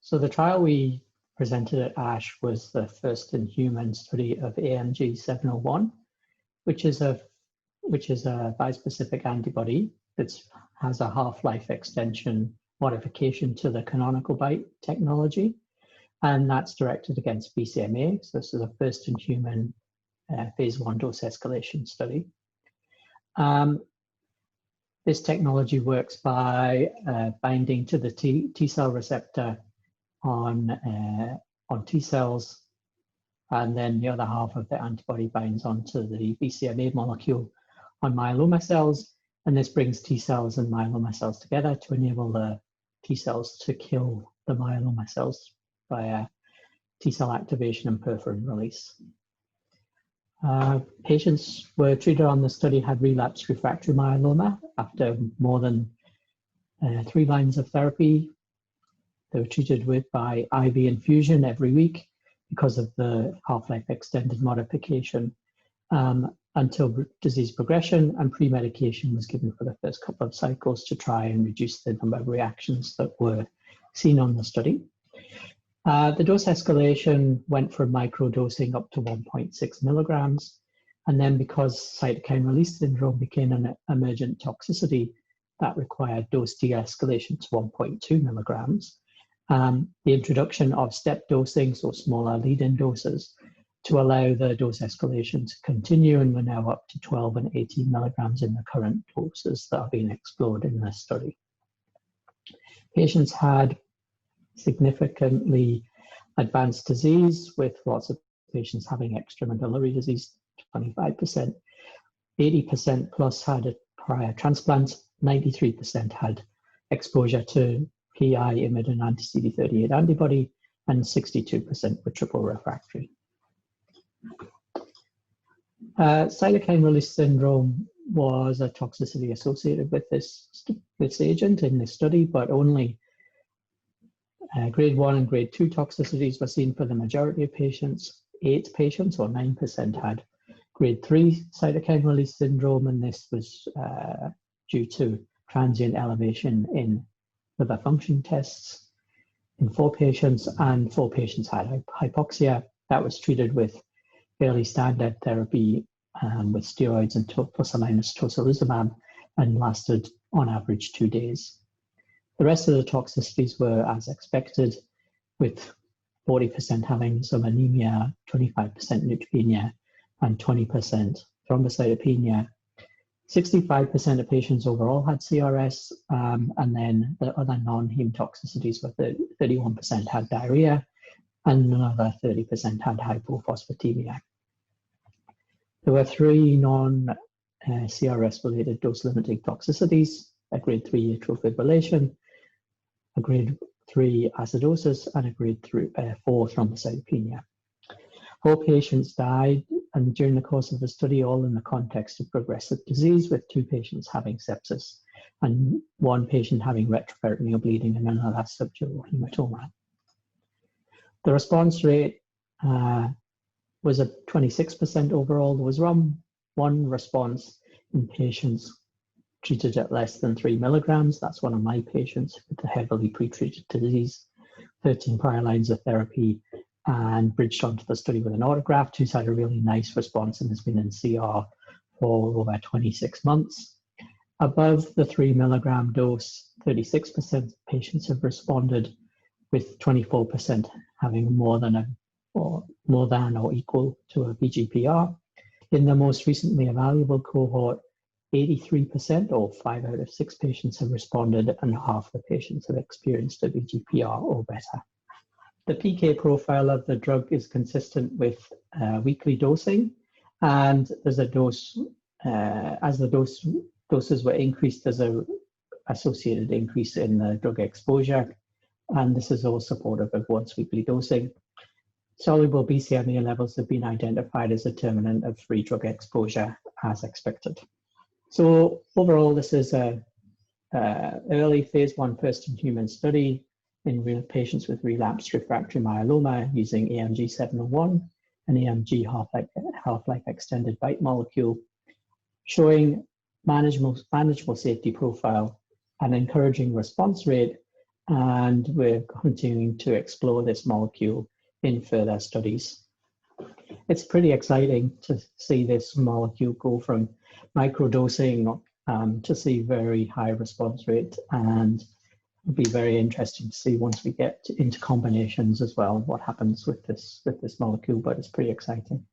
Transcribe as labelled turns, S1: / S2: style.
S1: So the trial we presented at ASH was the first in human study of AMG 701, which is a bispecific antibody that has a half-life extension modification to the canonical BiTE technology, and that's directed against BCMA. So this is a first in human phase 1 dose escalation study. This technology works by binding to the T cell receptor on T cells, and then the other half of the antibody binds onto the BCMA molecule on myeloma cells, and this brings T cells and myeloma cells together to enable the T cells to kill the myeloma cells via T cell activation and perforin release. Patients were treated on the study had relapsed refractory myeloma after more than 3 lines of therapy. They were treated by IV infusion every week because of the half-life extended modification until disease progression, and pre-medication was given for the first couple of cycles to try and reduce the number of reactions that were seen on the study. The dose escalation went from microdosing up to 1.6 milligrams, and then because cytokine release syndrome became an emergent toxicity, that required dose de-escalation to 1.2 milligrams. The introduction of step dosing, so smaller lead-in doses, to allow the dose escalation to continue, and we're now up to 12 and 18 milligrams in the current doses that are being explored in this study. Patients had significantly advanced disease, with lots of patients having extramedullary disease, 25%, 80% plus had a prior transplant, 93% had exposure to PI, imidine, anti-CD38 antibody, and 62% were triple refractory. Cytokine release syndrome was a toxicity associated with this agent in this study, but only grade 1 and grade 2 toxicities were seen for the majority of patients. 8 patients, or 9%, had grade 3 cytokine release syndrome, and this was due to transient elevation in liver function tests in 4 patients, and 4 patients had hypoxia. That was treated with fairly standard therapy with steroids and plus or minus tocilizumab, and lasted on average 2 days. The rest of the toxicities were as expected, with 40% having some anemia, 25% neutropenia, and 20% thrombocytopenia. 65% of patients overall had CRS, and then the other non-heme toxicities were 31% had diarrhea, and another 30% had hypophosphatemia. There were 3 non-CRS-related dose-limiting toxicities: a grade 3 atrial fibrillation, a grade 3 acidosis, and a grade 4 thrombocytopenia. 4 patients died, and during the course of the study, all in the context of progressive disease, with 2 patients having sepsis and 1 patient having retroperitoneal bleeding and another subdural hematoma. The response rate was at 26% overall. There was 1 response in patients treated at less than 3 milligrams. That's one of my patients with a heavily pretreated disease, 13 prior lines of therapy, and bridged onto the study with an autograft, who's had a really nice response and has been in CR for over 26 months. Above the 3 milligram dose, 36% of patients have responded, with 24% having more than or equal to a VGPR. In the most recently evaluable cohort, 83%, or 5 out of 6 patients, have responded, and half the patients have experienced a VGPR or better. The PK profile of the drug is consistent with weekly dosing, and there's a dose, as the doses were increased, there's a associated increase in the drug exposure, and this is all supportive of once weekly dosing. Soluble BCMA levels have been identified as a determinant of free drug exposure, as expected. So overall, this is a early phase 1 first-in-human study in real patients with relapsed refractory myeloma using AMG 701, an AMG half-life extended BiTE molecule, showing manageable safety profile, an encouraging response rate, and we're continuing to explore this molecule in further studies. It's pretty exciting to see this molecule go from microdosing to see very high response rate, and it'll be very interesting to see once we get into combinations as well what happens with this molecule, but it's pretty exciting.